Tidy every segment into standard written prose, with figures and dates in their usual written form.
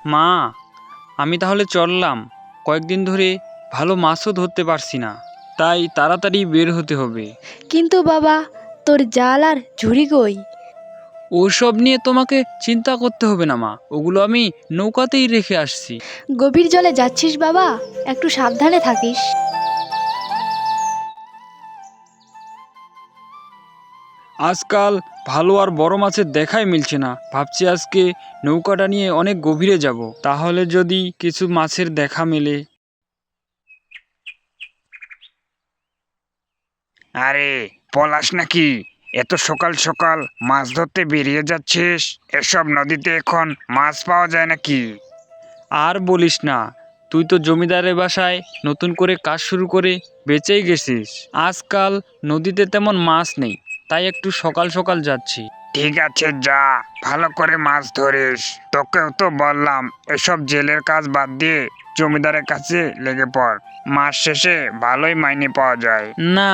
মা, আমি তাহলে চললাম। কয়েকদিন ধরে ভালো মাছও ধরতে পারছি না, তাই তাড়াতাড়ি বের হতে হবে। কিন্তু বাবা, তোর জাল আর ঝুড়ি কই? ওসব নিয়ে তোমাকে চিন্তা করতে হবে না মা, ওগুলো আমি নৌকাতেই রেখে আসছি। গভীর জলে যাচ্ছিস বাবা, একটু সাবধানে থাকিস। আজকাল ভালো আর বড় মাছের দেখাই মিলছে না। ভাবছি আজকে নৌকাটা নিয়ে অনেক গভীরে যাব, তাহলে যদি কিছু মাছের দেখা মেলে। আরে পলাশ নাকি? এত সকাল সকাল মাছ ধরতে বেরিয়ে যাচ্ছিস? এসব নদীতে এখন মাছ পাওয়া যায় নাকি? আর বলিস না, তুই তো জমিদারের বাসায় নতুন করে কাজ শুরু করে বেঁচেই গেছিস। আজকাল নদীতে তেমন মাছ নেই, তাই একটু সকাল সকাল যাচ্ছি। ঠিক আছে, যা, ভালো করে মাছ ধরিস। তোকেও তো বললাম এসব জেলের কাজ বাদ দিয়ে জমিদারের কাছে লেগে পড়। মাস শেষে ভালোই মাইনে পাওয়া যায়। না,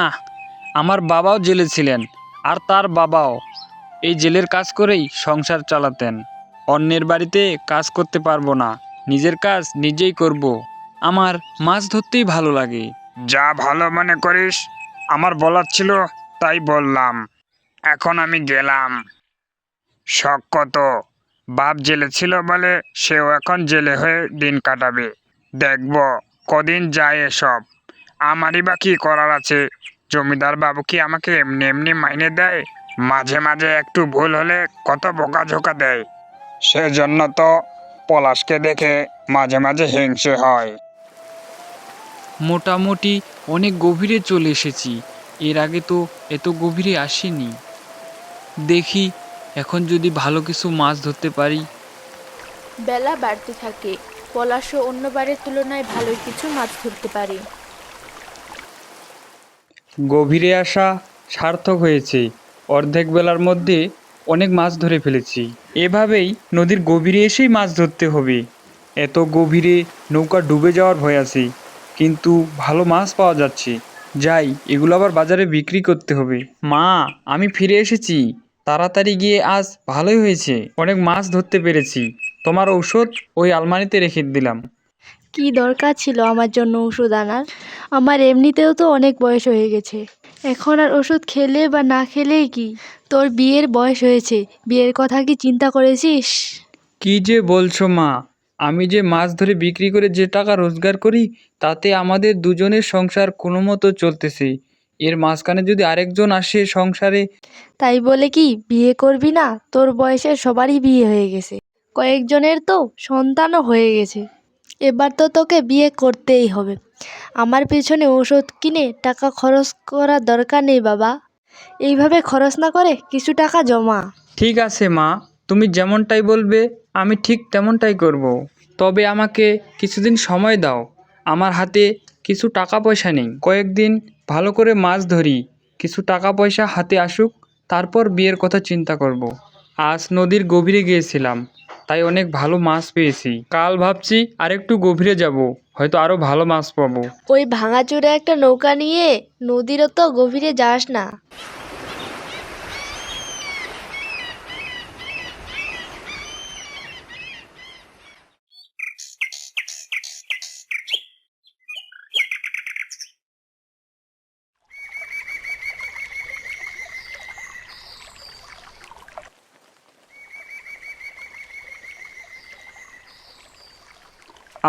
আমার বাবাও জেলে ছিলেন, আর তার বাবাও এই জেলের কাজ করেই সংসার চালাতেন। অন্যের বাড়িতে কাজ করতে পারবো না, নিজের কাজ নিজেই করব। আমার মাছ ধরতেই ভালো লাগে। যা ভালো মনে করিস, আমার বলার ছিল তাই বললাম। এখন আমি গেলাম। শখ কত, বাপ জেলে ছিল বলে সেও এখন জেলে হয়ে দিন কাটাবে। দেখব কদিন যায় এসব। আমারই বা কি করার আছে? জমিদার বাবু কি আমাকে এমনি এমনি মাইনে দেয়? মাঝে মাঝে একটু ভুল হলে কত বকাঝোকা দেয়। সেজন্য তো পলাশকে দেখে মাঝে মাঝে হিংসে হয়। মোটামুটি অনেক গভীরে চলে এসেছি, এর আগে তো এত গভীরে আসিনি। দেখি এখন যদি ভালো কিছু মাছ ধরতে পারি। বেলা বাড়তে থাকে। পলাশও অন্যবারের তুলনায় ভালোই কিছু মাছ ধরতে পারে। গভীরে আসা সার্থক হয়েছে, অর্ধেক বেলার মধ্যে অনেক মাছ ধরে ফেলেছি। এভাবেই নদীর গভীরে এসেই মাছ ধরতে হবে। এত গভীরে নৌকা ডুবে যাওয়ার ভয় আছে, কিন্তু ভালো মাছ পাওয়া যাচ্ছে। যাই, এগুলো আবার বাজারে বিক্রি করতে হবে। মা, আমি ফিরে এসেছি, তাড়াতাড়ি গিয়ে। আজ ভালোই হয়েছে, অনেক মাছ ধরতে পেরেছি। তোমার ঔষধ ওই আলমারিতে রেখে দিলাম। কি দরকার ছিল আমার জন্য ওষুধ আনার? আমার এমনিতেও তো অনেক বয়স হয়ে গেছে। এখন আর ওষুধ খেলে বা না খেলেই কি? তোর বিয়ের বয়স হয়েছে, বিয়ের কথা কি চিন্তা করেছিস? কি যে বলছো মা, আমি যে মাছ ধরে বিক্রি করে যে টাকা রোজগার করি, তাতে আমাদের দুজনের সংসার কোনো মতো চলতেছে। এর মাঝখানে যদি আরেকজন আসে সংসারে। তাই বলে কি বিয়ে করবি না? তোর বয়সের সবারই বিয়ে হয়ে গেছে, কয়েকজনের তো সন্তানও হয়ে গেছে। এবার তো তোকে বিয়ে করতেই হবে। আমার পেছনে ওষুধ কিনে টাকা খরচ করার দরকার নেই বাবা। এইভাবে খরচ না করে কিছু টাকা জমা। ঠিক আছে মা, তুমি যেমনটাই বলবে আমি ঠিক তেমনটাই করব। তবে আমাকে কিছুদিন সময় দাও, আমার হাতে কিছু টাকা পয়সা নেই। কয়েকদিন ভালো করে মাছ ধরি, কিছু টাকা পয়সা হাতে আসুক, তারপর বিয়ের কথা চিন্তা করব। আজ নদীর গভীরে গিয়েছিলাম, তাই অনেক ভালো মাছ পেয়েছি। কাল ভাবছি আরেকটু গভীরে যাব, হয়তো আরও ভালো মাছ পাবো। ওই ভাঙাচোরা একটা নৌকা নিয়ে নদীরও তো গভীরে যাস না।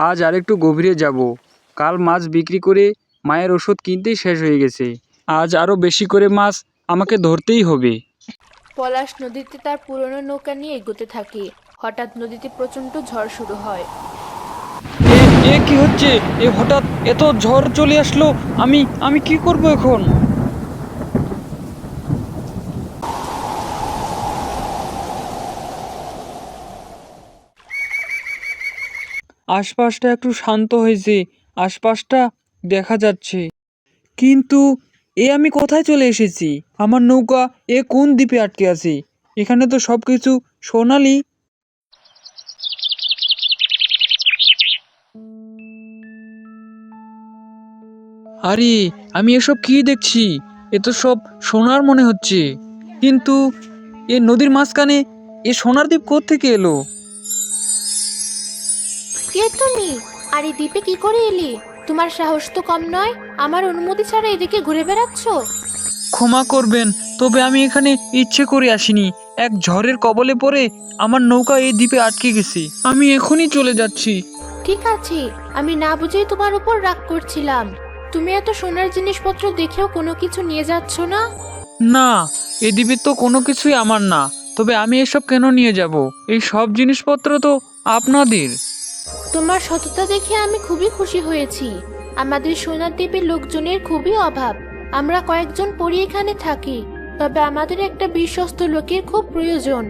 আজ আরেকটু গভীরে যাব। কাল মাছ বিক্রি করে মায়ের ওষুধ কিনতেই শেষ হয়ে গেছে। আজ আরও বেশি করে মাছ আমাকে ধরতেই হবে। পলাশ নদীতে তার পুরনো নৌকা নিয়ে এগোতে থাকে। হঠাৎ নদীতে প্রচণ্ড ঝড় শুরু হয়। এ এ কি হচ্ছে? হঠাৎ এত ঝড় চলে আসলো, আমি আমি কি করব এখন? আশপাশটা একটু শান্ত হয়েছে, আশপাশটা দেখা যাচ্ছে, কিন্তু আমি কোথায় চলে এসেছি? আমার নৌকা কোন দ্বীপে আটকে আছে? এখানে তো সব কিছু সোনালি। আরে, আমি এসব কি দেখছি? এ তো সব সোনার মনে হচ্ছে, কিন্তু নদীর মাঝখানে সোনার দ্বীপ কোত্থেকে এলো? কে তুমি? আর এই দ্বীপে কি করে এলে? তোমার সাহস তো কম নয়, আমার অনুমতি ছাড়া এদিকে ঘুরে বেড়াচ্ছ। ক্ষমা করবেন, তবে আমি এখানে ইচ্ছে করে আসিনি। এক ঝড়ের কবলে পড়ে আমার নৌকা এই দ্বীপে আটকে গেছে। আমি এখনই চলে যাচ্ছি। ঠিক আছে, আমি না বুঝেই তোমার উপর রাগ করছিলাম। তুমি এত সোনার জিনিসপত্র দেখেও কোনো কিছু নিয়ে যাচ্ছ না? না, এই দ্বীপের তো কোনো কিছুই আমার না। তবে আমি এসব কেন নিয়ে যাব? এই সব জিনিসপত্র তো আপনাদের। তোমার সততা দেখে আমি খুবই খুশি হয়েছি। আমাদের সোনার দ্বীপে লোকজনের খুবই অভাব। আমরা কয়েকজন পরি এখানে থাকি, তবে আমাদের একটা বিশ্বস্ত লোকের খুব প্রয়োজন,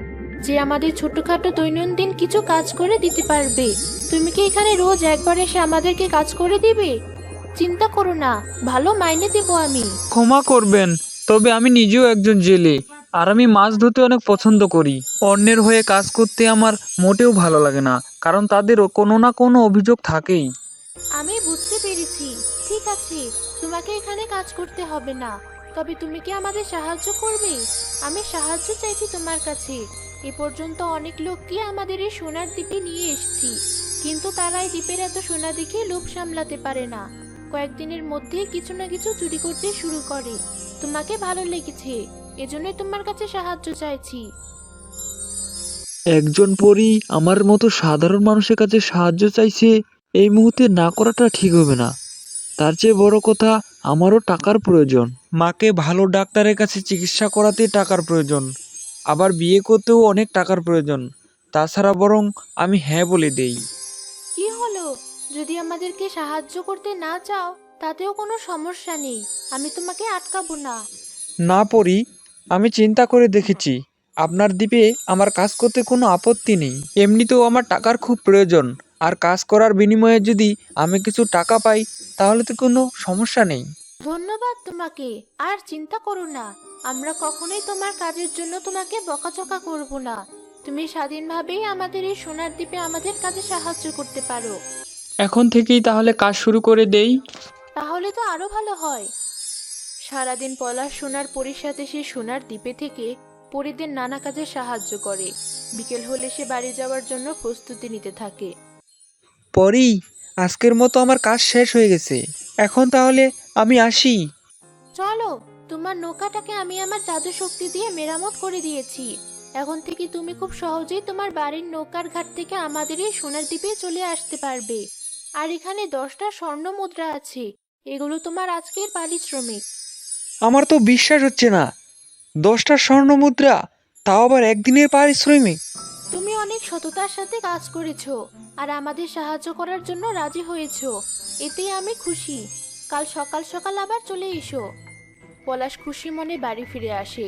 যে আমাদের ছোটখাটো দৈনন্দিন কিছু কাজ করে দিতে পারবে। তুমি কি এখানে রোজ একবার এসে আমাদেরকে কাজ করে দিবে? চিন্তা করো না, ভালো মাইনে দেবো আমি। ক্ষমা করবেন, তবে আমি নিজেও একজন জেলে, আর আমি মাছ ধরতে অনেক পছন্দ করি। অন্যের হয়ে কাজ করতে আমার মোটেও ভালো লাগে না, কারণ তাদেরও কোনো না কোনো অভিযোগ থাকেই। আমি বুঝতে পেরেছি। ঠিক আছে, তোমাকে এখানে কাজ করতে হবে না। তবে তুমি কি আমাদের সাহায্য করবে? আমি সাহায্য চাইছি তোমার কাছে। এ পর্যন্ত অনেক লোককে আমাদের এই সোনার দ্বীপে নিয়ে এসেছি, কিন্তু তারা এই দ্বীপের এত সোনা দেখে লোভ সামলাতে পারে না। কয়েকদিনের মধ্যেই কিছু না কিছু চুরি করতে শুরু করে। তোমাকে ভালো লেগেছে, এজন্যই তোমার কাছে সাহায্য চাইছি। একজন পরী আমার মতো সাধারণ মানুষের কাছে সাহায্য চাইছে, এই মুহূর্তে না করাটা ঠিক হবে না। তার চেয়ে বড় কথা, আমারও টাকার প্রয়োজন। মাকে ভালো ডাক্তারের কাছে চিকিৎসা করাতে টাকার প্রয়োজন, আবার বিয়ে করতেও অনেক টাকার প্রয়োজন। তাছাড়া বরং আমি হ্যাঁ বলে দেই। কি হলো? যদি আমাদেরকে সাহায্য করতে না চাও, তাতেও কোনো সমস্যা নেই, আমি তোমাকে আটকাবো না। না পরি, আমি চিন্তা করে দেখেছি, আপনার দ্বীপে আমার কাজ করতে কোনো আপত্তি নেই। এমনিতেও আমার টাকার খুব প্রয়োজন, আর কাজ করার বিনিময়ে যদি আমি কিছু টাকা পাই তাহলে তো কোনো সমস্যা নেই। ধন্যবাদ তোমাকে। আর চিন্তা করো না, আমরা কখনোই তোমার কাজের জন্য তোমাকে বকাঝকা করব না। তুমি স্বাধীনভাবেই আমাদের এই সোনার দ্বীপে আমাদের কাজে সাহায্য করতে পারো। এখন থেকেই তাহলে কাজ শুরু করে দেই। তাহলে তো আরো ভালো হয়। সারাদিন পলাশ সোনার পরীর সাথে সে সোনার দ্বীপে থেকে পরীদের নানা কাজে সাহায্য করে। বিকেল হলে সে বাড়ি যাওয়ার জন্য প্রস্তুতি নিতে থাকে। পরি, আজকের মতো আমার কাজ শেষ হয়ে গেছে, এখন তাহলে আমি আসি। চলো, তোমার নৌকাটাকে আমি আমার জাদু শক্তি দিয়ে মেরামত করে দিয়েছি। এখন থেকে তুমি খুব সহজেই তোমার বাড়ির নৌকার ঘাট থেকে আমাদের এই সোনার দ্বীপে চলে আসতে পারবে। আর এখানে 10টা স্বর্ণ মুদ্রা আছে, এগুলো তোমার আজকের পারিশ্রমিক। আমার তো বিশ্বাস হচ্ছে না, 10টা স্বর্ণ মুদ্রা, তাও আবার একদিনের পারিশ্রমিক। তুমি অনেক সততার সাথে কাজ করেছো, আর আমাদের সাহায্য করার জন্য রাজি হয়েছো। এতেই আমি খুশি। কাল সকাল সকাল আবার চলে এসো। পলাশ খুশি মনে বাড়ি ফিরে আসে।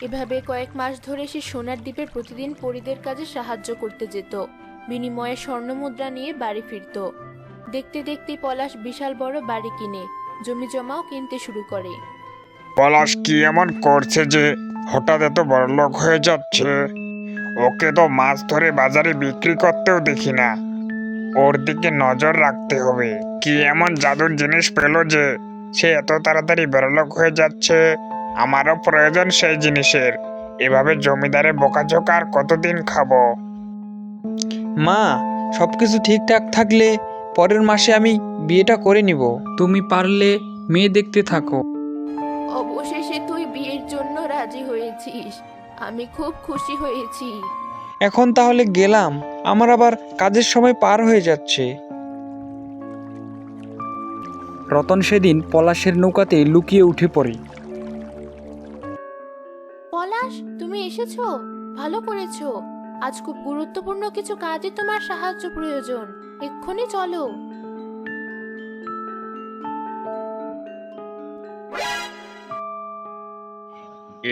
এভাবে কয়েক মাস ধরে সে সোনার দ্বীপে প্রতিদিন পরীদের কাজে সাহায্য করতে যেত, বিনিময়ে স্বর্ণমুদ্রা নিয়ে বাড়ি ফিরত। দেখতে দেখতে পলাশ বিশাল বড় বাড়ি কিনে জমি জমাও কিনতে শুরু করে। পলাশ কি এমন করছে যে হঠাৎ এত বড়লোক হয়ে যাচ্ছে? ওকে তো মাছ ধরে বাজারে বিক্রি করতেও দেখি না। ওর দিকে নজর রাখতে হবে। কি এমন জাদুর জিনিস পেলো যে সে এত তাড়াতাড়ি বড়লোক হয়ে যাচ্ছে? আমারও প্রয়োজন সেই জিনিসের। এভাবে জমিদারে বোকাঝোকা আর কতদিন খাবো? মা, সবকিছু ঠিকঠাক থাকলে পরের মাসে আমি বিয়েটা করে নিব। তুমি পারলে মেয়ে দেখতে থাকো। অবশেষে তুই বিয়ের জন্য রাজি হয়েছিস, আমি খুব খুশি হয়েছি। এখন তাহলে গেলাম, আমার আবার কাজের সময় পার হয়ে যাচ্ছে। রতন সেদিন পলাশের নৌকাতে লুকিয়ে উঠে পড়ে। পলাশ, তুমি এসেছো, ভালো করেছো। আজ খুব গুরুত্বপূর্ণ কিছু কাজে তোমার সাহায্য প্রয়োজন, এক্ষুনি চলো।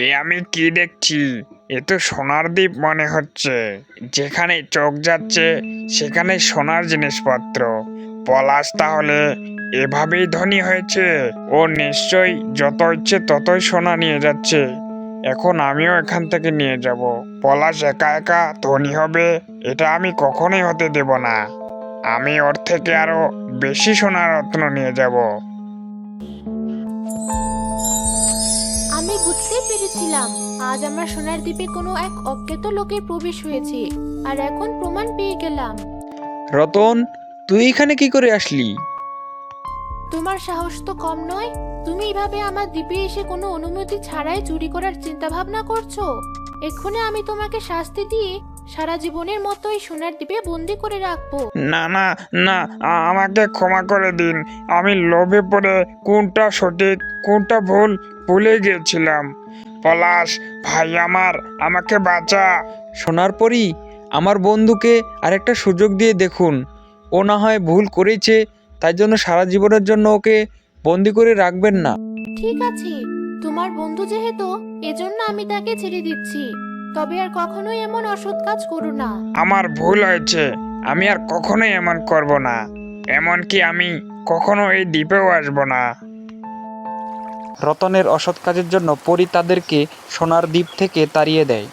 এ আমি কি দেখছি? এ তো সোনার দ্বীপ মনে হচ্ছে। যেখানে চোখ যাচ্ছে সেখানে সোনার জিনিসপত্র। পলাশ তাহলে এভাবেই ধনী হয়েছে। ও নিশ্চয়ই যত ইচ্ছে ততই সোনা নিয়ে যাচ্ছে। এখন আমিও এখান থেকে নিয়ে যাব। পলাশ একা একা ধনী হবে, এটা আমি কখনোই হতে দেব না। আমি ওর থেকে আরো বেশি সোনার রত্ন নিয়ে যাব। আমি বুঝতেই পেরেছিলাম আজ আমার সোনার দ্বীপে কোনো এক অজ্ঞাত লোকের প্রবেশ হয়েছে, আর এখন প্রমাণ পেয়ে গেলাম। রতন, তুই এখানে কি করে আসলি? তোমার সাহস তো কম নয়। তুমি এভাবে আমার দ্বীপে এসে কোনো অনুমতি ছাড়াই চুরি করার চিন্তা ভাবনা করছো। এক্ষুনি আমি তোমাকে শাস্তি দিয়ে সারা জীবনের মতো এই সোনার দ্বীপে বন্দি করে রাখবো। না না না, আমাকে ক্ষমা করে দিন। আমি লোভে পড়ে কোনটা সঠিক কোনটা ভুল ভুলে গিয়েছিলাম। পলাশ ভাই আমার, আমাকে বাঁচা। সোনার পরী, আমার বন্ধুকে আরেকটা সুযোগ দিয়ে দেখুন। ও না হয় ভুল করেছে, তাই জন্য সারা জীবনের জন্য ওকে বন্দি করে রাখবেন না। ঠিক আছে, তোমার বন্ধু যেহেতু, এজন্য আমি তাকে ছেড়ে দিচ্ছি। তবে আর কখনোই এমন অসৎ কাজ করো না। আমার ভুল হয়েছে, আমি আর কখনোই এমন করব না। এমনকি আমি কখনো এই দ্বীপেও আসবো না। রতনের অসৎ কাজের জন্য পরী তাদেরকে সোনার দ্বীপ থেকে তাড়িয়ে দেয়।